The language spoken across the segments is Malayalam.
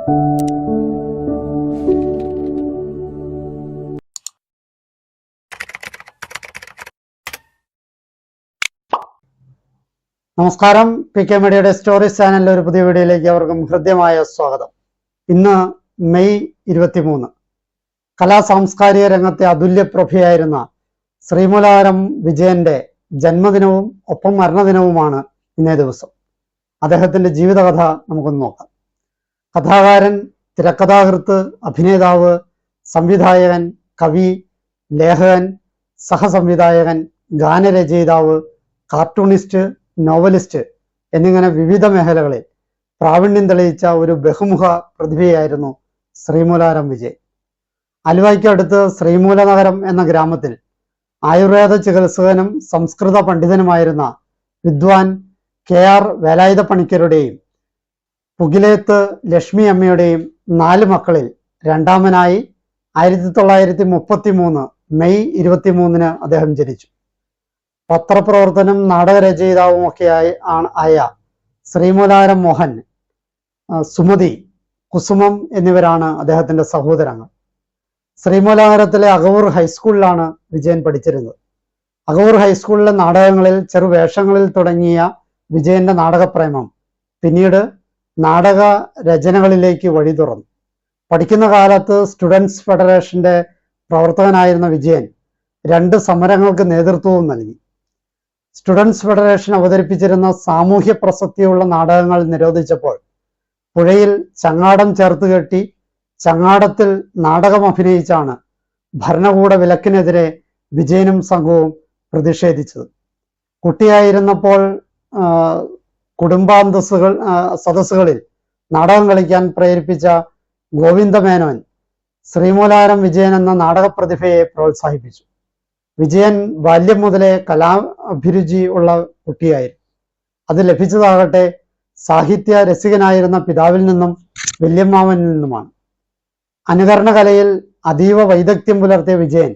നമസ്കാരം. പി കെ മീഡിയയുടെ സ്റ്റോറീസ് ചാനലിലെ ഒരു പുതിയ വീഡിയോയിലേക്ക് അവർക്കും ഹൃദ്യമായ സ്വാഗതം. ഇന്ന് മെയ് 23. കലാ സാംസ്കാരിക രംഗത്തെ അതുല്യപ്രഭയായിരുന്ന ശ്രീമൂലവാരം വിജയന്റെ ജന്മദിനവും ഒപ്പം മരണദിനവുമാണ് ഇന്നേ ദിവസം. അദ്ദേഹത്തിന്റെ ജീവിതകഥ നമുക്കൊന്ന് നോക്കാം. കഥാകാരൻ, തിരക്കഥാകൃത്ത്, അഭിനേതാവ്, സംവിധായകൻ, കവി, ലേഖകൻ, സഹസംവിധായകൻ, ഗാനരചയിതാവ്, കാർട്ടൂണിസ്റ്റ്, നോവലിസ്റ്റ് എന്നിങ്ങനെ വിവിധ മേഖലകളിൽ പ്രാവീണ്യം തെളിയിച്ച ഒരു ബഹുമുഖ പ്രതിഭയായിരുന്നു ശ്രീമൂലവാരം വിജയൻ. ആലുവയ്ക്കടുത്ത് ശ്രീമൂലനഗരം എന്ന ഗ്രാമത്തിൽ ആയുർവേദ ചികിത്സകനും സംസ്കൃത പണ്ഡിതനുമായിരുന്ന വിദ്വാൻ KR വേലായുധ പണിക്കരുടെയും പുകിലേത്ത് ലക്ഷ്മി അമ്മയുടെയും 4 മക്കളിൽ രണ്ടാമനായി 1933 മെയ് 23 അദ്ദേഹം ജനിച്ചു. പത്രപ്രവർത്തനം, നാടകരചയിതാവും ആയ ശ്രീമൂലവാരം മോഹൻ, സുമതി, കുസുമം എന്നിവരാണ് അദ്ദേഹത്തിന്റെ സഹോദരങ്ങൾ. ശ്രീമൂലവാരത്തിലെ അകവൂർ ഹൈസ്കൂളിലാണ് വിജയൻ പഠിച്ചിരുന്നത്. അകവൂർ ഹൈസ്കൂളിലെ നാടകങ്ങളിൽ ചെറുവേഷങ്ങളിൽ തുടങ്ങിയ വിജയന്റെ നാടകപ്രേമം പിന്നീട് നാടക രചനകളിലേക്ക് വഴി തുറന്നു. പഠിക്കുന്ന കാലത്ത് സ്റ്റുഡൻസ് ഫെഡറേഷന്റെ പ്രവർത്തകനായിരുന്ന വിജയൻ 2 സമരങ്ങൾക്ക് നേതൃത്വവും നൽകി. സ്റ്റുഡൻസ് ഫെഡറേഷൻ അവതരിപ്പിച്ചിരുന്ന സാമൂഹ്യ പ്രസക്തിയുള്ള നാടകങ്ങൾ നിരോധിച്ചപ്പോൾ പുഴയിൽ ചങ്ങാടം ചേർത്ത് കെട്ടി ചങ്ങാടത്തിൽ നാടകം അഭിനയിച്ചാണ് ഭരണകൂട വിലക്കിനെതിരെ വിജയനും സംഘവും പ്രതിഷേധിച്ചത്. കുട്ടിയായിരുന്നപ്പോൾ കുടുംബാന്തസ്സുകൾ സദസ്സുകളിൽ നാടകം കളിക്കാൻ പ്രേരിപ്പിച്ച ഗോവിന്ദമേനോൻ ശ്രീമൂലവാരം വിജയൻ എന്ന നാടകപ്രതിഭയെ പ്രോത്സാഹിപ്പിച്ചു. വിജയൻ ബാല്യം മുതലേ കലാഭിരുചി ഉള്ള കുട്ടിയായിരുന്നു. അത് ലഭിച്ചതാകട്ടെ സാഹിത്യ രസികനായിരുന്ന പിതാവിൽ നിന്നും വല്യമ്മാവനിൽ നിന്നുമാണ്. അനുകരണ കലയിൽ അതീവ വൈദഗ്ധ്യം പുലർത്തിയ വിജയൻ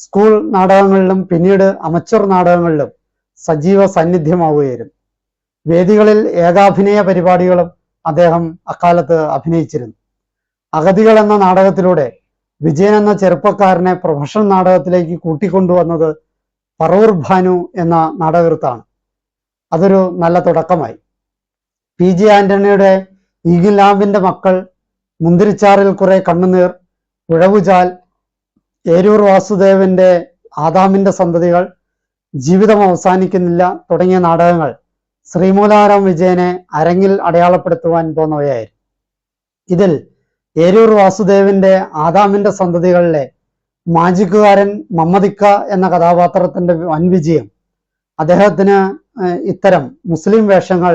സ്കൂൾ നാടകങ്ങളിലും പിന്നീട് അമച്വർ നാടകങ്ങളിലും സജീവ സാന്നിധ്യമാവുകയായിരുന്നു. വേദികളിൽ ഏകാഭിനയ പരിപാടികളും അദ്ദേഹം അക്കാലത്ത് അഭിനയിച്ചിരുന്നു. അഗതികൾ എന്ന നാടകത്തിലൂടെ വിജയൻ എന്ന ചെറുപ്പക്കാരനെ പ്രൊഫഷണൽ നാടകത്തിലേക്ക് കൂട്ടിക്കൊണ്ടുവന്നത് പറവൂർ ഭാനു എന്ന നാടകകൃത്താണ്. അതൊരു നല്ല തുടക്കമായി. PG ആന്റണിയുടെ ഈഗിൾ ലാമ്പിന്റെ മക്കൾ, മുന്തിരിച്ചാറിൽ കുറെ കണ്ണുനീർ, ഉഴവുചാൽ, ഏരൂർ വാസുദേവന്റെ ആദാമിന്റെ സന്തതികൾ, ജീവിതം അവസാനിക്കുന്നില്ല തുടങ്ങിയ നാടകങ്ങൾ ശ്രീമൂലവാരം വിജയനെ അരങ്ങിൽ അടയാളപ്പെടുത്തുവാൻ പോന്നവയായിരുന്നു. ഇതിൽ ഏരൂർ വാസുദേവന്റെ ആദാമിന്റെ സന്തതികളിലെ മാജിക്കുകാരൻ മമ്മദിക്ക എന്ന കഥാപാത്രത്തിന്റെ വൻ വിജയം അദ്ദേഹത്തിന് ഇത്തരം മുസ്ലിം വേഷങ്ങൾ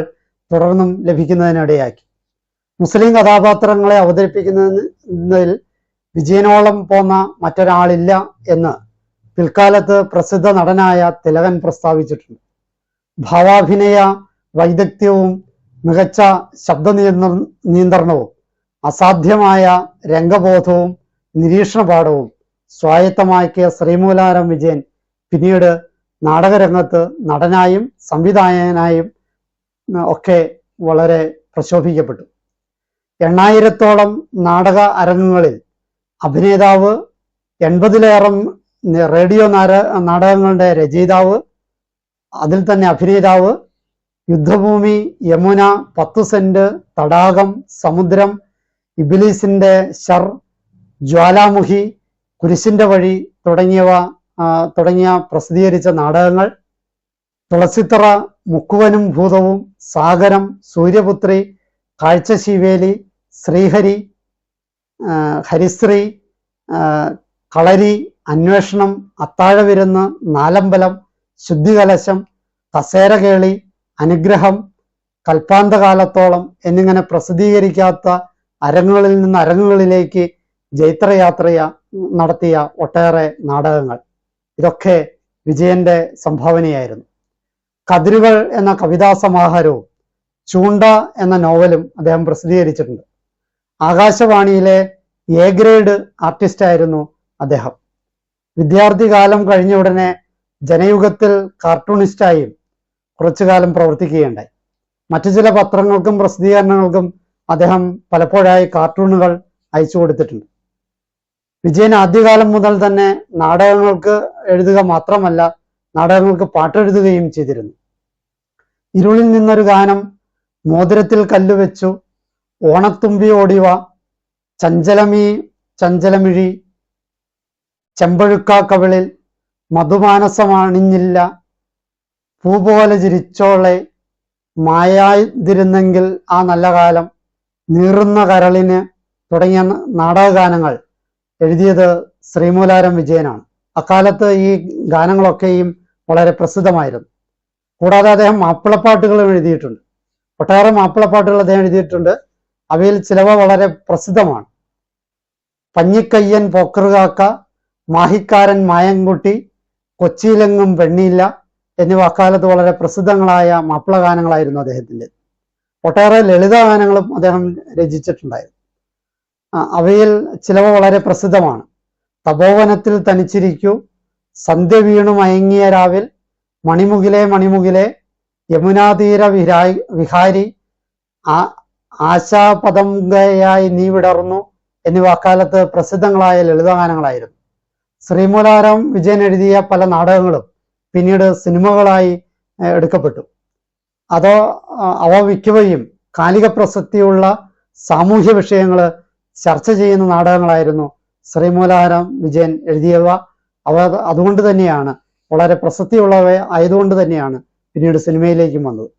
തുടർന്നും ലഭിക്കുന്നതിനിടയാക്കി. മുസ്ലിം കഥാപാത്രങ്ങളെ അവതരിപ്പിക്കുന്നതിൽ വിജയനോളം പോന്ന മറ്റൊരാളില്ല എന്ന് പിൽക്കാലത്ത് പ്രസിദ്ധ നടനായ തിലകൻ പ്രസ്താവിച്ചിട്ടുണ്ട്. ഭാവാഭിനയ വൈദഗ്ധ്യവും മികച്ച ശബ്ദ നിയന്ത്രണവും അസാധ്യമായ രംഗബോധവും നിരീക്ഷണപാഠവും സ്വായത്തമാക്കിയ ശ്രീമൂലവാരം വിജയൻ പിന്നീട് നാടകരംഗത്ത് നടനായും സംവിധായകനായും ഒക്കെ വളരെ പ്രശോഭിക്കപ്പെട്ടു. 8,000-ഓളം നാടക അരങ്ങുകളിൽ അഭിനേതാവ്, 80-ലേറെ റേഡിയോ നാടകങ്ങളുടെ രചയിതാവ്, അതിൽ തന്നെ അഭിനേതാവ്, യുദ്ധഭൂമി, യമുന, 10 സെന്റ്, തടാകം, സമുദ്രം, ഇബിലീസിന്റെ ശർ, ജ്വാലാമുഖി, കുരിശിന്റെ വഴി തുടങ്ങിയ പ്രസിദ്ധീകരിച്ച നാടകങ്ങൾ, തുളസിത്തറ, മുക്കുവനും ഭൂതവും, സാഗരം, സൂര്യപുത്രി, കാഴ്ചശീവേലി, ശ്രീഹരി, ഹരിശ്രീ, കളരി, അന്വേഷണം, അത്താഴവിരുന്ന്, നാലമ്പലം, ശുദ്ധികലശം, കസേരകേളി, അനുഗ്രഹം, കൽപ്പാന്തകാലത്തോളം എന്നിങ്ങനെ പ്രസിദ്ധീകരിക്കാത്ത അരങ്ങുകളിൽ നിന്ന് അരങ്ങുകളിലേക്ക് ജൈത്രയാത്ര നടത്തിയ ഒട്ടേറെ നാടകങ്ങൾ, ഇതൊക്കെ വിജയന്റെ സംഭാവനയായിരുന്നു. കതിരുകൾ എന്ന കവിതാ സമാഹാരവും ചൂണ്ട എന്ന നോവലും അദ്ദേഹം പ്രസിദ്ധീകരിച്ചിട്ടുണ്ട്. ആകാശവാണിയിലെ A ഗ്രേഡ് ആർട്ടിസ്റ്റായിരുന്നു അദ്ദേഹം. വിദ്യാർത്ഥി കാലം കഴിഞ്ഞ ഉടനെ ജനയുഗത്തിൽ കാർട്ടൂണിസ്റ്റായും കുറച്ചു കാലം പ്രവർത്തിക്കുകയുണ്ടായി. മറ്റു ചില പത്രങ്ങൾക്കും പ്രസിദ്ധീകരണങ്ങൾക്കും അദ്ദേഹം പലപ്പോഴായി കാർട്ടൂണുകൾ അയച്ചു കൊടുത്തിട്ടുണ്ട്. വിജയൻ ആദ്യകാലം മുതൽ തന്നെ നാടകങ്ങൾക്ക് എഴുതുക മാത്രമല്ല, നാടകങ്ങൾക്ക് പാട്ടെഴുതുകയും ചെയ്തിരുന്നു. ഇരുളിൽ നിന്നൊരു ഗാനം, മോതിരത്തിൽ കല്ലുവെച്ചു, ഓണത്തുമ്പി ഓടിവ, ചഞ്ചലമീ ചഞ്ചലമിഴി, ചെമ്പഴുക്കാ കവിളിൽ, മധുമാനസമണിഞ്ഞില്ല, പൂ പോലെ ചിരിച്ചോളെ, മായാതിരുന്നെങ്കിൽ ആ നല്ല കാലം, നീറുന്ന കരളിന് തുടങ്ങിയ നാടകഗാനങ്ങൾ എഴുതിയത് ശ്രീമൂലാരം വിജയനാണ്. അക്കാലത്ത് ഈ ഗാനങ്ങളൊക്കെയും വളരെ പ്രസിദ്ധമായിരുന്നു. കൂടാതെ അദ്ദേഹം മാപ്പിളപ്പാട്ടുകളും എഴുതിയിട്ടുണ്ട്. ഒട്ടേറെ മാപ്പിളപ്പാട്ടുകൾ അദ്ദേഹം എഴുതിയിട്ടുണ്ട്. അവയിൽ ചിലവ വളരെ പ്രസിദ്ധമാണ്. പഞ്ഞിക്കയ്യൻ പോക്കറുകാക്ക, മാഹിക്കാരൻ മായൻകുട്ടി, കൊച്ചിയിലെങ്ങും പെണ്ണിയില്ല എന്നിവ അക്കാലത്ത് വളരെ പ്രസിദ്ധങ്ങളായ മാപ്പിള ഗാനങ്ങളായിരുന്നു അദ്ദേഹത്തിൻ്റെ. ഒട്ടേറെ ലളിത ഗാനങ്ങളും അദ്ദേഹം രചിച്ചിട്ടുണ്ടായിരുന്നു. അവയിൽ ചിലവ വളരെ പ്രസിദ്ധമാണ്. തപോവനത്തിൽ തനിച്ചിരിക്കൂ, സന്ധ്യ വീണു മയങ്ങിയ രാവിൽ, മണിമുകിലെ മണിമുകിലെ, യമുനാതീര വിഹാരി, ആശാപതംഗയായി നീ വിടർന്നു എന്നിവ അക്കാലത്ത് പ്രസിദ്ധങ്ങളായ ലളിതഗാനങ്ങളായിരുന്നു. ശ്രീമൂലാരം വിജയൻ എഴുതിയ പല നാടകങ്ങളും പിന്നീട് സിനിമകളായി എടുക്കപ്പെട്ടു. അവ മിക്കവയും കാലിക പ്രസക്തിയുള്ള സാമൂഹ്യ വിഷയങ്ങൾ ചർച്ച ചെയ്യുന്ന നാടകങ്ങളായിരുന്നു ശ്രീമൂലാരം വിജയൻ എഴുതിയവ. അതുകൊണ്ട് തന്നെയാണ്, വളരെ പ്രസക്തിയുള്ളവ ആയതുകൊണ്ട് തന്നെയാണ് പിന്നീട് സിനിമയിലേക്കും വന്നത്.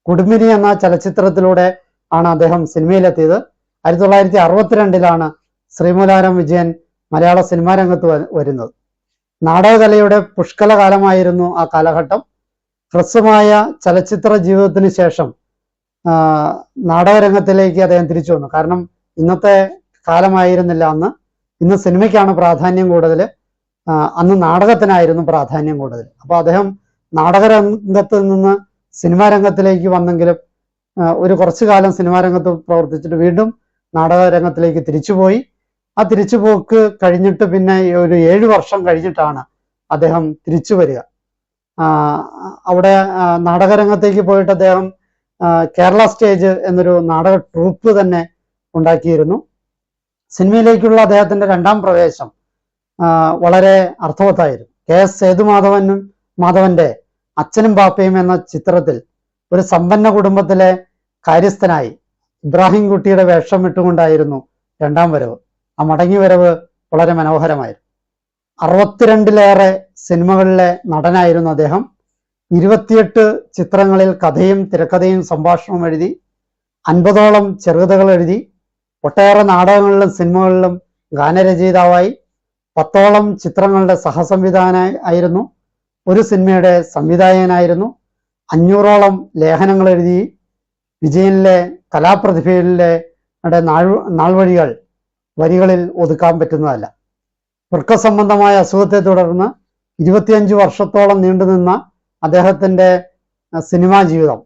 കുടുംബിനി എന്ന ചലച്ചിത്രത്തിലൂടെ ആണ് അദ്ദേഹം സിനിമയിലെത്തിയത്. 1962 ശ്രീമൂലാരം വിജയൻ മലയാള സിനിമാ രംഗത്ത് വരുന്നത്. നാടകകലയുടെ പുഷ്കലകാലമായിരുന്നു ആ കാലഘട്ടം. ഹ്രസ്വമായ ചലച്ചിത്ര ജീവിതത്തിന് ശേഷം നാടകരംഗത്തിലേക്ക് അദ്ദേഹം തിരിച്ചു വന്നു. കാരണം ഇന്നത്തെ കാലമായിരുന്നില്ല അന്ന്. ഇന്ന് സിനിമയ്ക്കാണ് പ്രാധാന്യം കൂടുതൽ, അന്ന് നാടകത്തിനായിരുന്നു പ്രാധാന്യം കൂടുതൽ. അപ്പോൾ അദ്ദേഹം നാടകരംഗത്ത് നിന്ന് സിനിമാ രംഗത്തിലേക്ക് വന്നെങ്കിലും ഒരു കുറച്ചു കാലം സിനിമാ രംഗത്ത് പ്രവർത്തിച്ചിട്ട് വീണ്ടും നാടകരംഗത്തിലേക്ക് തിരിച്ചുപോയി. ആ തിരിച്ചുപോക്ക് കഴിഞ്ഞിട്ട് പിന്നെ ഒരു 7 വർഷം കഴിഞ്ഞിട്ടാണ് അദ്ദേഹം തിരിച്ചു വരിക. അവിടെ നാടകരംഗത്തേക്ക് പോയിട്ട് അദ്ദേഹം കേരള സ്റ്റേജ് എന്നൊരു നാടക ട്രൂപ്പ് തന്നെ ഉണ്ടാക്കിയിരുന്നു. സിനിമയിലേക്കുള്ള അദ്ദേഹത്തിന്റെ രണ്ടാം പ്രവേശം വളരെ അർത്ഥവത്തായിരുന്നു. KS സേതുമാധവന്റെ അച്ഛനും പാപ്പയും എന്ന ചിത്രത്തിൽ ഒരു സമ്പന്ന കുടുംബത്തിലെ കാര്യസ്ഥനായി ഇബ്രാഹിം കുട്ടിയുടെ വേഷം ഇട്ടുകൊണ്ടായിരുന്നു രണ്ടാം വരവ്. ആ മടങ്ങി വരവ് വളരെ മനോഹരമായിരുന്നു. 62-ലേറെ സിനിമകളിലെ നടനായിരുന്നു അദ്ദേഹം. 28 ചിത്രങ്ങളിൽ കഥയും തിരക്കഥയും സംഭാഷണവും എഴുതി. 50ഓളം ചെറുകഥകൾ എഴുതി. ഒട്ടേറെ നാടകങ്ങളിലും സിനിമകളിലും ഗാനരചയിതാവായി. 10ഓളം ചിത്രങ്ങളുടെ സഹസംവിധായകനായിരുന്നു. ഒരു സിനിമയുടെ സംവിധായകനായിരുന്നു. 500ഓളം ലേഖനങ്ങൾ എഴുതി. വിജയനിലെ കലാപ്രതിഭയിലെ നാൾവഴികൾ വരികളിൽ ഒതുക്കാൻ പറ്റുന്നതല്ല. വൃക്ക സംബന്ധമായ അസുഖത്തെ തുടർന്ന് 25 വർഷത്തോളം നീണ്ടുനിന്ന അദ്ദേഹത്തിന്റെ സിനിമാ ജീവിതം,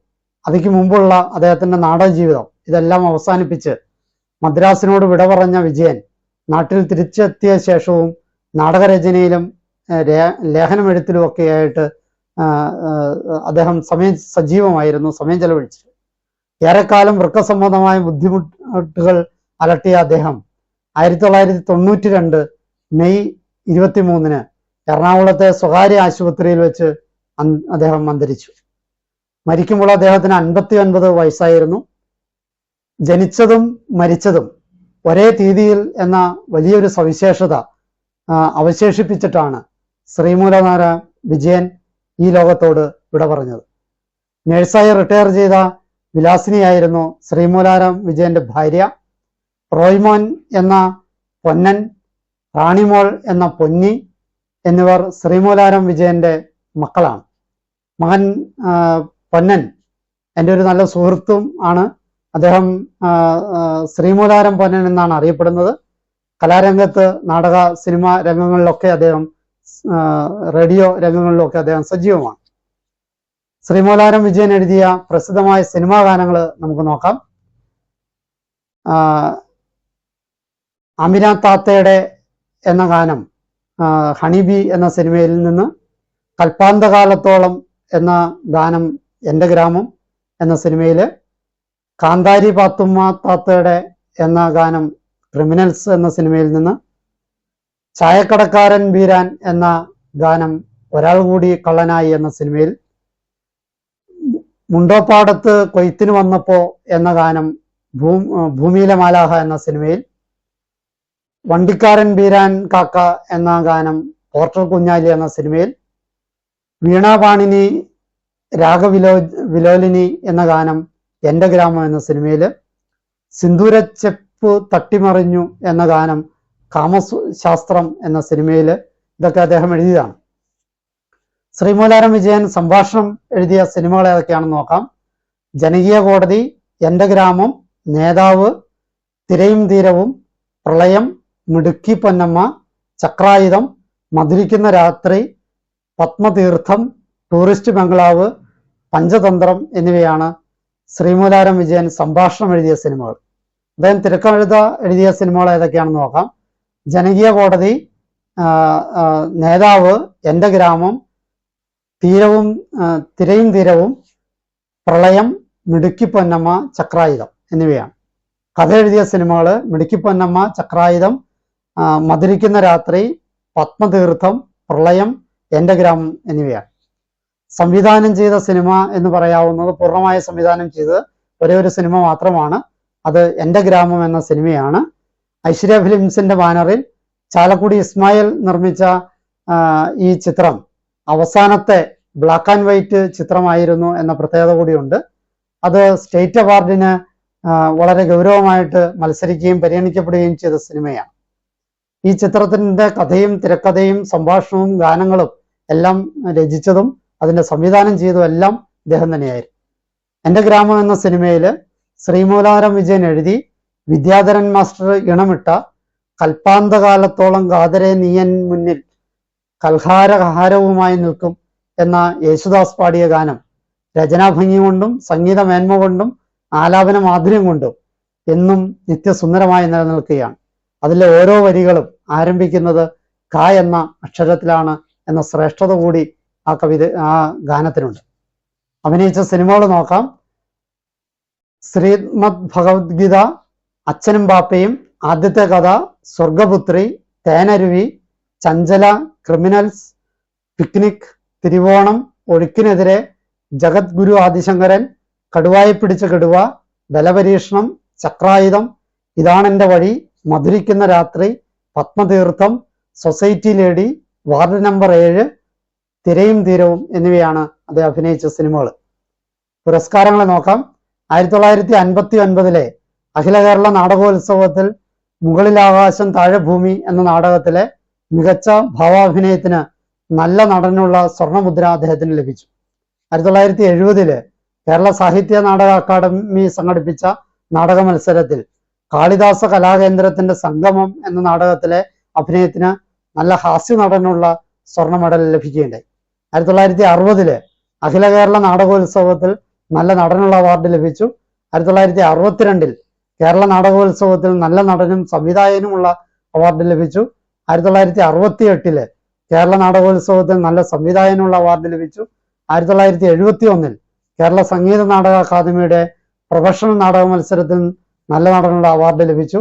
അതിക്ക് മുമ്പുള്ള അദ്ദേഹത്തിന്റെ നാടക ജീവിതം, ഇതെല്ലാം അവസാനിപ്പിച്ച് മദ്രാസിനോട് വിട പറഞ്ഞ വിജയൻ നാട്ടിൽ തിരിച്ചെത്തിയ ശേഷവും നാടകരചനയിലും ലേഖനമെഴുത്തിലുമൊക്കെ ആയിട്ട് അദ്ദേഹം സജീവമായിരുന്നു, സമയം ചെലവഴിച്ചു. ഏറെക്കാലം വൃക്ക സംബന്ധമായ ബുദ്ധിമുട്ടുകൾ അലട്ടിയ അദ്ദേഹം 1992 മെയ് 23 എറണാകുളത്തെ സ്വകാര്യ ആശുപത്രിയിൽ വെച്ച് അദ്ദേഹം അന്തരിച്ചു. മരിക്കുമ്പോൾ അദ്ദേഹത്തിന് 59 വയസ്സായിരുന്നു. ജനിച്ചതും മരിച്ചതും ഒരേ തീയതിയിൽ എന്ന വലിയൊരു സവിശേഷത അവശേഷിപ്പിച്ചിട്ടാണ് ശ്രീമൂലനാരായണ വിജയൻ ഈ ലോകത്തോട് വിട പറഞ്ഞത്. നഴ്സായി റിട്ടയർ ചെയ്ത വിലാസിനിയായിരുന്നു ശ്രീമൂലാരം വിജയന്റെ ഭാര്യ. റോയ്മോൻ എന്ന പൊന്നൻ, റാണിമോൾ എന്ന പൊന്നി എന്നിവർ ശ്രീമൂലാരം വിജയന്റെ മക്കളാണ്. മകൻ പൊന്നൻ എൻ്റെ ഒരു നല്ല സുഹൃത്തും ആണ്. അദ്ദേഹം ശ്രീമൂലാരം പൊന്നൻ എന്നാണ് അറിയപ്പെടുന്നത്. കലാരംഗത്ത്, നാടക, സിനിമ രംഗങ്ങളിലൊക്കെ അദ്ദേഹം, റേഡിയോ രംഗങ്ങളിലൊക്കെ അദ്ദേഹം സജീവമാണ്. ശ്രീമൂലാരം വിജയൻ എഴുതിയ പ്രസിദ്ധമായ സിനിമാ ഗാനങ്ങൾ നമുക്ക് നോക്കാം. അമിന താത്തയുടെ എന്ന ഗാനം ഹണിബി എന്ന സിനിമയിൽ നിന്ന്, കൽപ്പാന്തകാലത്തോളം എന്ന ഗാനം എൻ്റെ ഗ്രാമം എന്ന സിനിമയിൽ, കാന്താരി പാത്തുമ്മ താത്തയുടെ എന്ന ഗാനം ക്രിമിനൽസ് എന്ന സിനിമയിൽ നിന്ന്, ചായക്കടക്കാരൻ ബീരാൻ എന്ന ഗാനം ഒരാൾ കൂടി കള്ളനായി എന്ന സിനിമയിൽ, മുണ്ടോപ്പാടത്ത് കൊയ്ത്തിന് വന്നപ്പോ എന്ന ഗാനം ഭൂമിയിലെ മാലാഹ എന്ന സിനിമയിൽ, വണ്ടിക്കാരൻ ബീരാൻ കാക്ക എന്ന ഗാനം പോർട്ടർ കുഞ്ഞാലി എന്ന സിനിമയിൽ, വീണാപാണിനി വിലോലിനി എന്ന ഗാനം എന്റെ ഗ്രാമം എന്ന സിനിമയിൽ, സിന്ദൂരച്ചെപ്പ് തട്ടിമറിഞ്ഞു എന്ന ഗാനം കാമശാസ്ത്രം എന്ന സിനിമയിൽ, ഇതൊക്കെ അദ്ദേഹം എഴുതിയതാണ്. ശ്രീമൂലാരം വിജയൻ സംഭാഷണം എഴുതിയ സിനിമകൾ ഏതൊക്കെയാണെന്ന് നോക്കാം. ജനകീയ കോടതി, എന്റെ ഗ്രാമം, നേതാവ്, തിരയും തീരവും, പ്രളയം, മിടുക്കി പൊന്നമ്മ, ചക്രായുധം, മധുരിക്കുന്ന രാത്രി, പത്മതീർത്ഥം, ടൂറിസ്റ്റ് ബംഗ്ലാവ്, പഞ്ചതന്ത്രം എന്നിവയാണ് ശ്രീമൂലാരം വിജയൻ സംഭാഷണം എഴുതിയ സിനിമകൾ. അദ്ദേഹം എഴുതിയ സിനിമകൾ ഏതൊക്കെയാണെന്ന് നോക്കാം. ജനകീയ കോടതി, നേതാവ്, എന്റെ ഗ്രാമം, തിരയും തീരവും, പ്രളയം, മിടുക്കി പൊന്നമ്മ, ചക്രായുധം എന്നിവയാണ്. കഥ എഴുതിയ സിനിമകൾ മിടുക്കി പൊന്നമ്മ, ചക്രായുധം, മധുരിക്കുന്ന രാത്രി, പത്മതീർത്ഥം, പ്രളയം, എന്റെ ഗ്രാമം എന്നിവയാണ്. സംവിധാനം ചെയ്ത സിനിമ എന്ന് പറയാവുന്നത്, പൂർണ്ണമായി സംവിധാനം ചെയ്തത് ഒരേ ഒരു സിനിമ മാത്രമാണ്. അത് എന്റെ ഗ്രാമം എന്ന സിനിമയാണ്. ഐശ്വര്യ ഫിലിംസിന്റെ ബാനറിൽ ചാലക്കുടി ഇസ്മായിൽ നിർമ്മിച്ച ഈ ചിത്രം അവസാനത്തെ ബ്ലാക്ക് ആൻഡ് വൈറ്റ് ചിത്രമായിരുന്നു എന്ന പ്രത്യേകത കൂടിയുണ്ട്. അത് സ്റ്റേറ്റ് അവാർഡിന് വളരെ ഗൗരവമായിട്ട് മത്സരിക്കുകയും പരിഗണിക്കപ്പെടുകയും ചെയ്ത സിനിമയാണ്. ഈ ചിത്രത്തിന്റെ കഥയും തിരക്കഥയും സംഭാഷണവും ഗാനങ്ങളും എല്ലാം രചിച്ചതും അതിന്റെ സംവിധാനം ചെയ്തതും എല്ലാം ഇദ്ദേഹം തന്നെയായിരുന്നു. എന്റെ ഗ്രാമം എന്ന സിനിമയിൽ ശ്രീമൂലാരം വിജയൻ എഴുതി വിദ്യാധരൻ മാസ്റ്റർ ഇണമിട്ട കൽപ്പാന്തകാലത്തോളം കാതരെ നീയൻ മുന്നിൽ കൽഹാരഹാരവുമായി നിൽക്കും എന്ന യേശുദാസ് പാടിയ ഗാനം രചനാഭംഗി കൊണ്ടും സംഗീത മേന്മ കൊണ്ടും ആലാപന മാധുര്യം കൊണ്ടും എന്നും നിത്യസുന്ദരമായി നിലനിൽക്കുകയാണ്. അതിലെ ഓരോ വരികളും ആരംഭിക്കുന്നത് ക എന്ന അക്ഷരത്തിലാണ് എന്ന ശ്രേഷ്ഠത കൂടി ആ ഗാനത്തിനുണ്ട്. അഭിനയിച്ച സിനിമകൾ നോക്കാം. ശ്രീമദ് ഭഗവത്ഗീത, അച്ഛനും ബാപ്പയും, ആദ്യത്തെ കഥ, സ്വർഗപുത്രി, തേനരുവി, ചഞ്ചല, ക്രിമിനൽസ്, പിക്നിക്, തിരുവോണം, ഒഴുക്കിനെതിരെ, ജഗത് ഗുരു ആദിശങ്കരൻ, കടുവായെ പിടിച്ച കടുവ, ബലപരീക്ഷണം, ചക്രായുധം, ഇതാണെന്റെ വഴി, മധുരിക്കുന്ന രാത്രി, പത്മതീർത്ഥം, സൊസൈറ്റി ലേഡി, വാർഡ് നമ്പർ 7, തിരയും തീരവും എന്നിവയാണ് അദ്ദേഹം അഭിനയിച്ച സിനിമകൾ. പുരസ്കാരങ്ങൾ നോക്കാം. 1959 അഖില കേരള നാടകോത്സവത്തിൽ മുകളിൽ ആകാശം താഴെ ഭൂമി എന്ന നാടകത്തിലെ മികച്ച ഭാവാഭിനയത്തിന് നല്ല നടനുള്ള സ്വർണ്ണമുദ്ര അദ്ദേഹത്തിന് ലഭിച്ചു. 1970 കേരള സാഹിത്യ നാടക അക്കാദമി സംഘടിപ്പിച്ച നാടക മത്സരത്തിൽ കാളിദാസ കലാകേന്ദ്രത്തിന്റെ സംഗമം എന്ന നാടകത്തിലെ അഭിനയത്തിന് നല്ല ഹാസ്യ നടനുള്ള സ്വർണ്ണ മെഡൽ ലഭിക്കുകയുണ്ടായി. 1960 അഖില കേരള നാടകോത്സവത്തിൽ നല്ല നടനുള്ള അവാർഡ് ലഭിച്ചു. 1962 കേരള നാടകോത്സവത്തിൽ നല്ല നടനും സംവിധായകനുമുള്ള അവാർഡ് ലഭിച്ചു. 1968 കേരള നാടകോത്സവത്തിൽ നല്ല സംവിധായകനുള്ള അവാർഡ് ലഭിച്ചു. 1971 കേരള സംഗീത നാടക അക്കാദമിയുടെ പ്രൊഫഷണൽ നാടക മത്സരത്തിൽ നല്ല നടനുള്ള അവാർഡ് ലഭിച്ചു.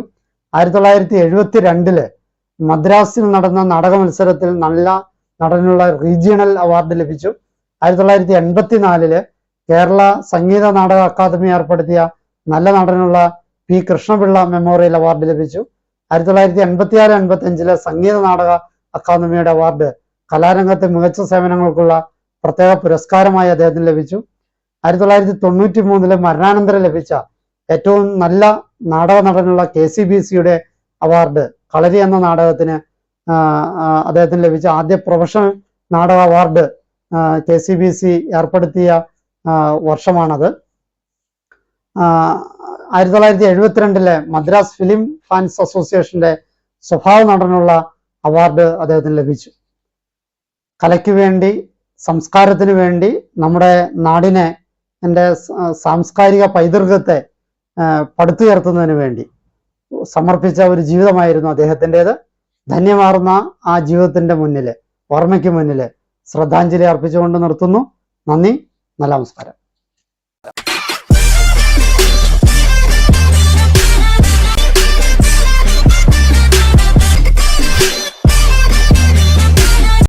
1972 മദ്രാസിൽ നടന്ന നാടക മത്സരത്തിൽ നല്ല നടനുള്ള റീജിയണൽ അവാർഡ് ലഭിച്ചു. 1984 കേരള സംഗീത നാടക അക്കാദമി ഏർപ്പെടുത്തിയ നല്ല നടനുള്ള പി കൃഷ്ണപിള്ള മെമ്മോറിയൽ അവാർഡ് ലഭിച്ചു. 1986-85 സംഗീത നാടക അക്കാദമിയുടെ അവാർഡ് കലാരംഗത്തെ മികച്ച സേവനങ്ങൾക്കുള്ള പ്രത്യേക പുരസ്കാരമായി അദ്ദേഹത്തിന് ലഭിച്ചു. 1993 മരണാനന്തരം ലഭിച്ച ഏറ്റവും നല്ല നാടക നടനുള്ള KCBCയുടെ അവാർഡ് കളരി എന്ന നാടകത്തിന് അദ്ദേഹത്തിന് ലഭിച്ച ആദ്യ പ്രൊഫഷണൽ നാടക അവാർഡ് KCBC ഏർപ്പെടുത്തിയ വർഷമാണത്. 1972 മദ്രാസ് ഫിലിം ഫാൻസ് അസോസിയേഷന്റെ സ്വഭാവ നടനുള്ള അവാർഡ് അദ്ദേഹത്തിന് ലഭിച്ചു. കലയ്ക്ക് വേണ്ടി, സംസ്കാരത്തിന് വേണ്ടി, നമ്മുടെ നാടിനെ സാംസ്കാരിക പൈതൃകത്തെ പടുത്തുയർത്തുന്നതിന് വേണ്ടി സമർപ്പിച്ച ഒരു ജീവിതമായിരുന്നു അദ്ദേഹത്തിൻ്റെത്. ധന്യമാർന്ന ആ ജീവിതത്തിന്റെ മുന്നിൽ, ഓർമ്മയ്ക്ക് മുന്നിൽ ശ്രദ്ധാഞ്ജലി അർപ്പിച്ചുകൊണ്ട് നിർത്തുന്നു. നന്ദി, നല്ല നമസ്കാരം.